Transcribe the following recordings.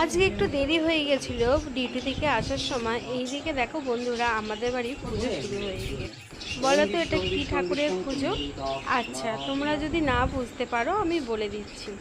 আজকে একটু দেরি হয়ে গেছিল ডিউটি থেকে আসার সময়। এইদিকে দেখো বন্ধুরা, আমাদের বাড়ির পুজো শুরু হয়ে গিয়ে। বলো তো এটা কি ঠাকুরের পুজো? আচ্ছা, তোমরা যদি না বুঝতে পারো আমি বলে দিচ্ছি।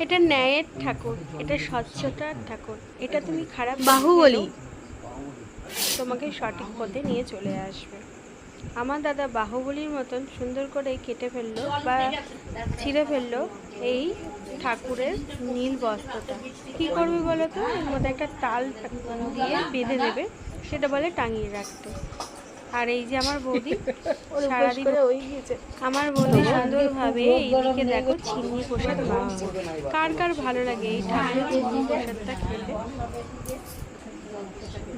এটা ন্যায়ের ঠাকুর, এটা স্বচ্ছতার ঠাকুর। এটা তুমি খারাপ বাহুবলী, তোমাকে সঠিক পথে নিয়ে চলে আসবে। আমার দাদা বাহুবলীর মতন সুন্দর করে কেটে ফেললো বা ছিঁড়ে ফেললো এই ঠাকুরের নীল বস্ত্রটা। কি করবে বলো তো? এর মধ্যে একটা তাল দিয়ে বেঁধে দেবে, সেটা বলে টাঙিয়ে রাখতে। আর এই যে আমার বৌদি সারাদিন আমার বৌদি সুন্দরভাবে এইদিকে দেখো চিংড়ি প্রসাদ বানাচ্ছে। কার কার ভালো লাগে এই ঠাকুরের চিংড়ি প্রসাদটা খেতে?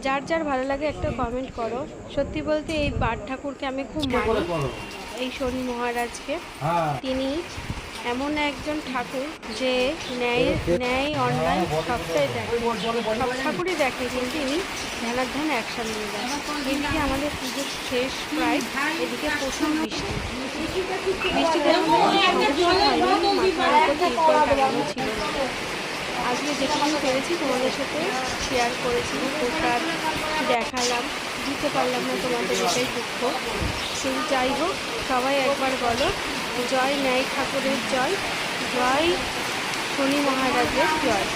যার যার ভালো লাগে একটা কমেন্ট করো। সত্যি বলতে এই পাট ঠাকুরকে আমি খুব মানি, এই শনি মহারাজকে। তিনি এমন একজন ঠাকুর যে ন্যায় অন্যায় সবটাই দেখে, সব ঠাকুরই দেখে, কিন্তু ইনি ধ্যানাধ্যান অ্যাকশন নিয়ে যায়। এদিকে আমাদের পুজোর শেষ প্রায়, এদিকে প্রচুর বৃষ্টি। বৃষ্টিতে মাথার উপর লাগানো ছিল না। আজকে যেটুকু পেরেছি তোমাদের সাথে শেয়ার করেছি, প্রসাদ দেখালাম, দিতে পারলাম না তোমাদের, এটাই দুঃখ। কিন্তু যাই হোক, সবাই একবার বলো জয় ন্যায় ঠাকুরের জয়, জয় শনি মহারাজের জয়।